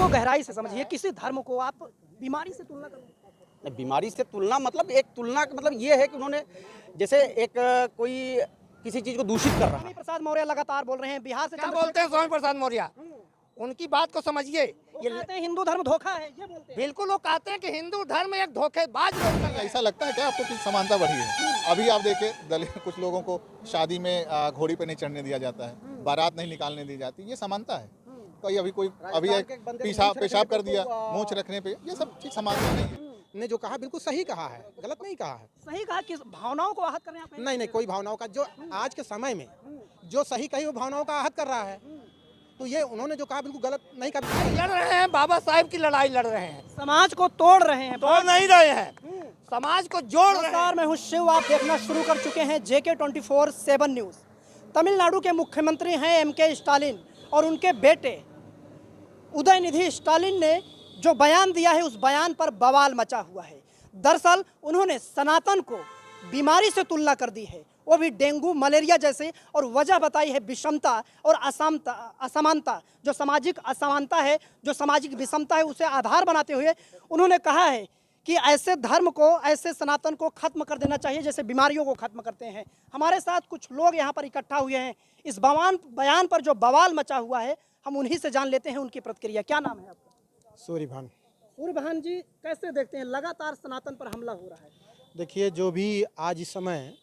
को गहराई से समझिए, किसी धर्म को आप बीमारी से तुलना करें। बीमारी से तुलना मतलब एक तुलना का मतलब ये है कि उन्होंने जैसे एक कोई किसी चीज को दूषित कर रहा है। स्वामी प्रसाद मौर्य लगातार बोल रहे हैं बिहार से क्या बोलते हैं स्वामी प्रसाद मौर्य? उनकी बात को समझिए। ये कहते हैं हिंदू धर्म धोखा है, ये बोलते हैं। बिल्कुल वो कहते हैं कि हिंदू धर्म एक धोखेबाज लोग हैं। ऐसा लगता है क्या आपको कि समानता बढ़ी है? अभी आप देखें दलित कुछ लोगों को शादी में घोड़ी पे नहीं चढ़ने दिया जाता है, बारात नहीं निकालने दी जाती, ये समानता है। कोई अभी पेशाब कर दिया मूंछ रखने पे, ये सब चीज समानता नहीं है। ने जो कहा बिल्कुल सही कहा है, गलत नहीं कहा है। सही कहा कि भावनाओं को आहत कर रहे हैं आप। नहीं कोई भावनाओं का जो आज के समय में जो सही कही वो भावनाओं का आहत कर रहा है, तो ये उन्होंने जो कहा बिल्कुल गलत नहीं कहा। लड़ रहे हैं, बाबा साहेब की लड़ाई लड़ रहे हैं, समाज को तोड़ रहे हैं, तोड़ नहीं रहे हैं, समाज को जोड़ रहे हैं। नमस्कार, मैं हूं शिव, आप देखना शुरू कर चुके हैं JK 24/7 न्यूज़। तमिलनाडु के मुख्यमंत्री हैं MK स्टालिन और उनके बेटे उदयनिधि स्टालिन ने जो बयान दिया है उस बयान पर बवाल मचा हुआ है। दरअसल उन्होंने सनातन को बीमारी से तुलना कर दी है, वो भी डेंगू मलेरिया जैसे, और वजह बताई है विषमता और असमानता। जो सामाजिक असमानता है, जो सामाजिक विषमता है, उसे आधार बनाते हुए उन्होंने कहा है कि ऐसे धर्म को, ऐसे सनातन को खत्म कर देना चाहिए जैसे बीमारियों को खत्म करते हैं। हमारे साथ कुछ लोग यहाँ पर इकट्ठा हुए हैं। इस बयान पर जो बवाल मचा हुआ है हम उन्हीं से जान लेते हैं उनकी प्रतिक्रिया। क्या नाम है आपका? सूर्यभान। सूर्यभान जी, कैसे देखते हैं लगातार सनातन पर हमला हो रहा है? देखिए, जो भी आज इस समय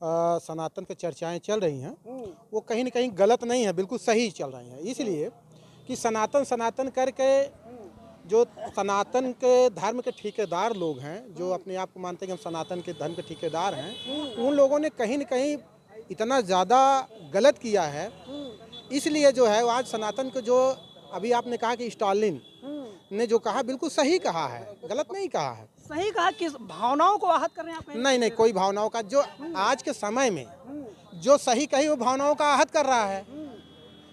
सनातन की चर्चाएं चल रही हैं वो कहीं न कहीं गलत नहीं है, बिल्कुल सही चल रही हैं। इसलिए कि सनातन करके जो सनातन के धर्म के ठेकेदार लोग हैं, जो अपने आप को मानते हैं कि हम सनातन के धर्म के ठेकेदार हैं, उन लोगों ने कहीं न कहीं इतना ज़्यादा गलत किया है। इसलिए जो है आज सनातन को, जो अभी आपने कहा कि स्टालिन ने जो कहा बिल्कुल सही कहा है, गलत नहीं कहा है। सही कहा कि भावनाओं को आहत कर रहे हैं आप। नहीं कोई भावनाओं का, जो आज के समय में जो सही कही वो भावनाओं का आहत कर रहा है,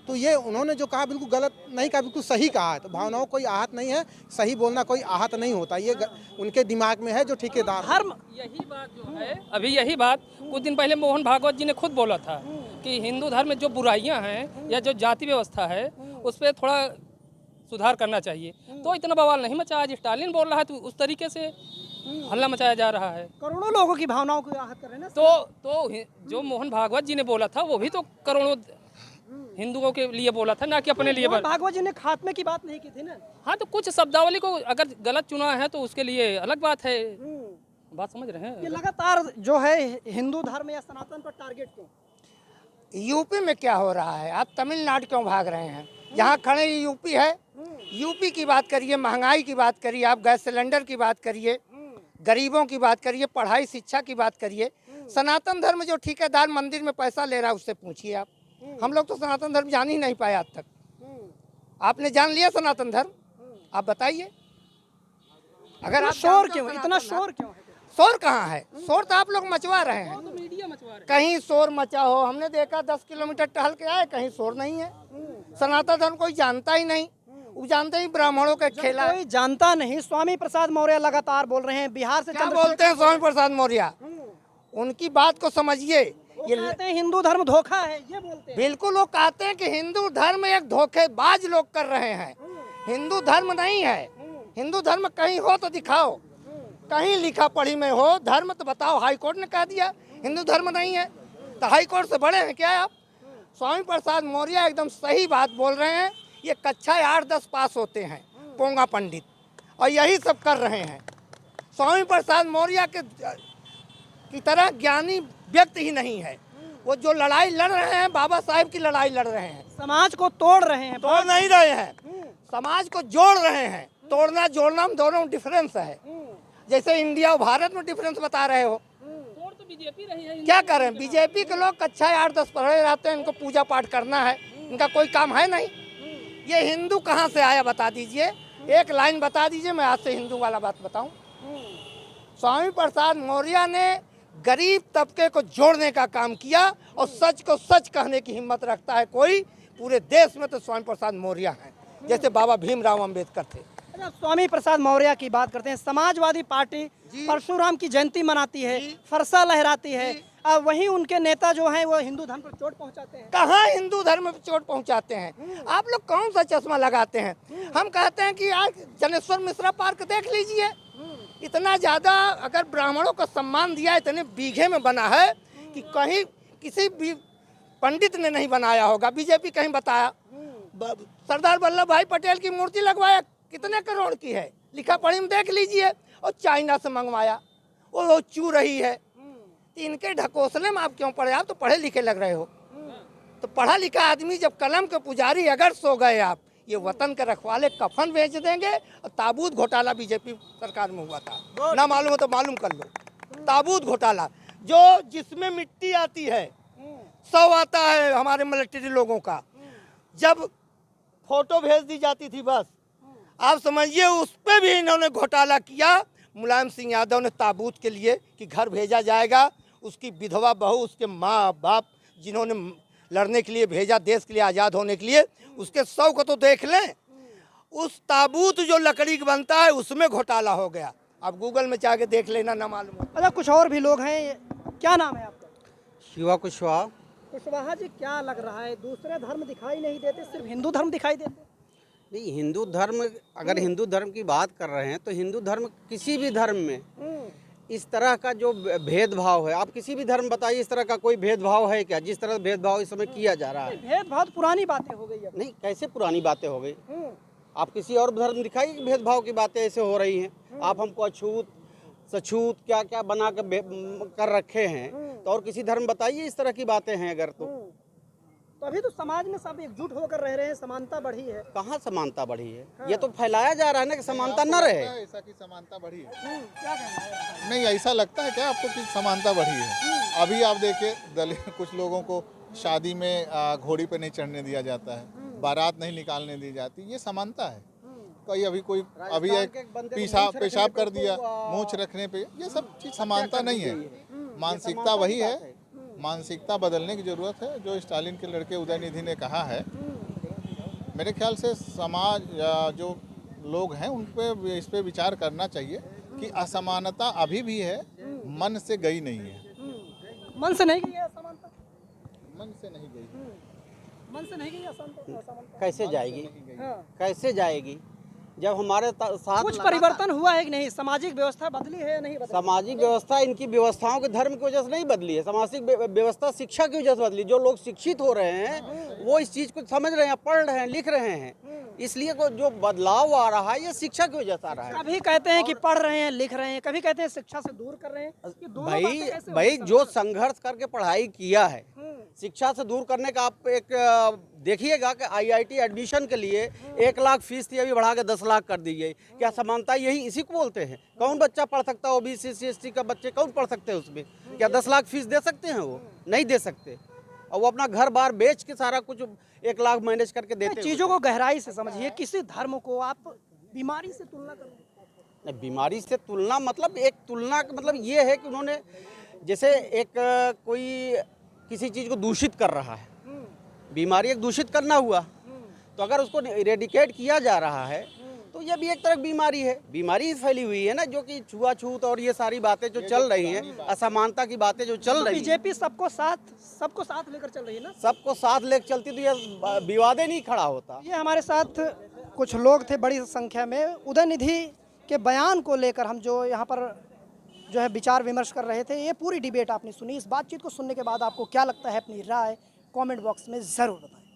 तो ये उन्होंने जो कहा बिल्कुल गलत नहीं कहा, बिल्कुल सही कहा है। तो भावनाओं कोई आहत नहीं है, सही बोलना कोई आहत नहीं होता, ये उनके दिमाग में है जो ठेकेदार। धर्म यही बात जो है, अभी यही बात कुछ दिन पहले मोहन भागवत जी ने खुद बोला था कि हिंदू धर्म में जो बुराइयां हैं या जो जाति व्यवस्था है उस पर थोड़ा सुधार करना चाहिए। तो इतना बवाल नहीं मचा। आज स्टालिन बोल रहा है तो उस तरीके से हल्ला मचाया जा रहा है। करोड़ों लोगों की भावनाओं को आहत कर रहे हैं ना। तो जो मोहन भागवत जी ने बोला था वो भी तो करोड़ों हिंदुओं के लिए बोला था, ना कि अपने लिए। भागवत जी ने खात्मे की बात नहीं की थी ना। हाँ, तो कुछ शब्दावली को अगर गलत चुना है तो उसके लिए अलग बात है। बात समझ रहे हैं? ये लगातार जो है हिंदू धर्म या सनातन पर टारगेट क्यों? यूपी में क्या हो रहा है? आप तमिलनाडु क्यों भाग रहे हैं? यहाँ खड़े यूपी है, यूपी की बात करिए, महंगाई की बात करिए, आप गैस सिलेंडर की बात करिए, गरीबों की बात करिए, पढ़ाई शिक्षा की बात करिए। सनातन धर्म जो ठेकेदार मंदिर में पैसा ले रहा है उससे पूछिए आप। हम लोग तो सनातन धर्म जान ही नहीं पाए आज तक। आपने जान लिया सनातन धर्म? आप बताइए। अगर आप शोर क्यों, इतना शोर क्यों है? शोर कहाँ है? शोर तो आप लोग मचवा रहे हैं। तो मीडिया मचवा रहे हैं। कहीं शोर मचा हो हमने देखा, 10 किलोमीटर टहल के आए, कहीं शोर नहीं है। सनातन धर्म कोई जानता ही नहीं, वो जानते ही ब्राह्मणों का खेला। कोई जानता नहीं। स्वामी प्रसाद मौर्य लगातार बोल रहे हैं बिहार से। क्या बोलते हैं स्वामी प्रसाद मौर्य? उनकी बात को समझिए। ये कहते हैं हिंदू धर्म धोखा है, ये बोलते हैं। बिल्कुल वो कहते हैं कि हिंदू धर्म एक धोखेबाज लोग कर रहे हैं। हिंदू धर्म नहीं है। हिंदू धर्म कहीं हो तो दिखाओ, कहीं लिखा पढ़ी में हो धर्म तो बताओ। हाई कोर्ट ने कह दिया हिंदू धर्म नहीं है, तो हाई कोर्ट से बड़े हैं क्या आप? स्वामी प्रसाद मौर्य एकदम सही बात बोल रहे हैं। ये कक्षा 8-10 पास होते हैं पोंगा पंडित, और यही सब कर रहे हैं। स्वामी प्रसाद मौर्य की तरह ज्ञानी व्यक्ति ही नहीं है। वो जो लड़ाई लड़ रहे हैं बाबा साहेब की लड़ाई लड़ रहे हैं। समाज को तोड़ रहे हैं। तोड़ नहीं रहे हैं, समाज को जोड़ रहे हैं। तोड़ना जोड़ना में दोनों डिफरेंस है। जैसे इंडिया और भारत में डिफरेंस बता रहे हो। तो बीजेपी रही है। क्या करें? बीजेपी के लोग कक्षा 8-10 पढ़े रहते हैं, इनको पूजा पाठ करना है, इनका कोई काम है नहीं। ये हिंदू कहाँ से आया बता दीजिए, एक लाइन बता दीजिए, मैं आज से हिंदू वाला बात बताऊं। स्वामी प्रसाद मौर्य ने गरीब तबके को जोड़ने का काम किया, और सच को सच कहने की हिम्मत रखता है कोई पूरे देश में तो स्वामी प्रसाद मौर्य हैं, जैसे बाबा भीमराव अम्बेडकर थे। अच्छा, स्वामी प्रसाद मौर्य की बात करते हैं। समाजवादी पार्टी परशुराम की जयंती मनाती है, फरसा लहराती है, अब वहीं उनके नेता जो हैं वो हिंदू धर्म पर चोट पहुंचाते हैं। कहाँ हिंदू धर्म पे चोट पहुंचाते हैं? आप लोग कौन सा चश्मा लगाते हैं? हम कहते हैं कि आज जनेश्वर मिश्रा पार्क देख लीजिए, इतना ज़्यादा अगर ब्राह्मणों को सम्मान दिया, इतने बीघे में बना है कि कहीं किसी भी पंडित ने नहीं बनाया होगा, बीजेपी कहीं बताया। सरदार वल्लभ भाई पटेल की मूर्ति लगवाया, कितने करोड़ की है, लिखा पढ़ी में देख लीजिए। और चाइना से मंगवाया, वो चू रही है। इनके ढकोसले में आप क्यों पढ़े? आप तो पढ़े लिखे लग रहे हो। तो पढ़ा लिखा आदमी जब कलम के पुजारी अगर सो गए आप, ये वतन के रखवाले कफन बेच देंगे। और ताबूत घोटाला बीजेपी सरकार में हुआ था, ना मालूम हो तो मालूम कर लो। ताबूत घोटाला जो जिसमें मिट्टी आती है, 100 आता है हमारे मिलिट्री लोगों का, जब फोटो भेज दी जाती थी बस, आप समझिए उस पर भी इन्होंने घोटाला किया। मुलायम सिंह यादव ने ताबूत के लिए कि घर भेजा जाएगा, उसकी विधवा बहू, उसके माँ बाप जिन्होंने लड़ने के लिए भेजा देश के लिए, आज़ाद होने के लिए, उसके 100 को तो देख लें। उस ताबूत जो लकड़ी का बनता है उसमें घोटाला हो गया। अब गूगल में जाके देख लेना, ना मालूम हो। अच्छा, कुछ और भी लोग हैं, क्या नाम है आपका? शिवा कुशवाहा। कुशवाहा जी, क्या लग रहा है दूसरे धर्म दिखाई नहीं देते, सिर्फ हिंदू धर्म दिखाई देते? नहीं, हिंदू धर्म, अगर हिंदू धर्म की बात कर रहे हैं तो हिंदू धर्म किसी भी धर्म में इस तरह का जो भेदभाव है, आप किसी भी धर्म बताइए, इस तरह का कोई भेदभाव है क्या? जिस तरह भेदभाव इस समय किया जा रहा है। भेदभाव तो पुरानी बातें हो गई अब। नहीं, कैसे पुरानी बातें हो गई? आप किसी और धर्म दिखाइए कि भेदभाव की बातें ऐसे हो रही हैं। आप हमको अछूत सछूत क्या क्या बना कर रखे हैं, तो और किसी धर्म बताइए इस तरह की बातें हैं अगर तो अभी तो समाज में सब एकजुट होकर रह रहे हैं, समानता बढ़ी है। कहाँ समानता बढ़ी है? ये तो फैलाया जा रहा है ना कि समानता न रहे। ऐसा कि समानता बढ़ी है? क्या कहना है? नहीं, ऐसा लगता है क्या आपको कि समानता बढ़ी है? अभी आप देखिए दलित कुछ लोगों को शादी में घोड़ी पे नहीं चढ़ने दिया जाता है, बारात नहीं निकालने दी जाती, ये समानता है? कोई अभी एक पेशाब कर दिया मूंछ रखने पे, ये सब चीज समानता नहीं है। मानसिकता वही है, मानसिकता बदलने की जरूरत है। जो स्टालिन के लड़के उदयनिधि ने कहा है, मेरे ख्याल से समाज जो लोग हैं उन पे इस पे विचार करना चाहिए कि असमानता अभी भी है, मन से गई नहीं है। मन से नहीं गई है असमानता? मन से नहीं गई। मन से नहीं गई असमानता? कैसे जाएगी? हाँ। कैसे जाएगी जब हमारे साथ कुछ परिवर्तन हुआ है कि नहीं? सामाजिक व्यवस्था बदली है या नहीं बदली? सामाजिक व्यवस्था इनकी व्यवस्थाओं के धर्म की वजह से नहीं बदली है, सामाजिक व्यवस्था शिक्षा की वजह से बदली। जो लोग शिक्षित हो रहे हैं वो इस चीज़ को समझ रहे हैं, पढ़ रहे हैं, लिख रहे हैं, इसलिए जो बदलाव आ रहा है ये शिक्षा की वजह से आ रहा है। कभी कहते हैं कि पढ़ रहे हैं, लिख रहे हैं, कभी कहते हैं शिक्षा से दूर कर रहे हैं। ये दोनों बातें कैसे भाई हो जो संघर्ष करके पढ़ाई किया है, शिक्षा से दूर करने का आप एक देखिएगा कि आईआईटी एडमिशन के लिए 1 लाख फीस थी, अभी बढ़ा के 10 लाख कर दी गई। क्या समानता यही इसी को बोलते हैं? कौन बच्चा पढ़ सकता है? ओबीसी SC का बच्चे कौन पढ़ सकते हैं उसमें? क्या 10 लाख फीस दे सकते हैं? वो नहीं दे सकते, और वो अपना घर बार बेच के सारा कुछ 1 लाख मैनेज करके देते हैं। चीज़ों को गहराई से समझिए, किसी धर्म को आप बीमारी से तुलना करें। बीमारी से तुलना मतलब, एक तुलना का मतलब ये है कि उन्होंने जैसे एक कोई किसी चीज़ को दूषित कर रहा है, बीमारी एक दूषित करना हुआ, तो अगर उसको इरेडिकेट किया जा रहा है तो ये भी एक तरह बीमारी है। बीमारी फैली हुई है ना, जो कि छुआछूत और ये सारी बातें जो चल रही हैं, असमानता की बातें जो चल रही हैं। बीजेपी सबको साथ लेकर चल रही है ना? सबको साथ लेकर चलती तो ये विवाद नहीं खड़ा होता। ये हमारे साथ कुछ लोग थे बड़ी संख्या में, उदयनिधि के बयान को लेकर हम जो यहाँ पर जो है विचार विमर्श कर रहे थे। ये पूरी डिबेट आपने सुनी। इस बातचीत को सुनने के बाद आपको क्या लगता है? अपनी राय कमेंट बॉक्स में ज़रूर बताएं।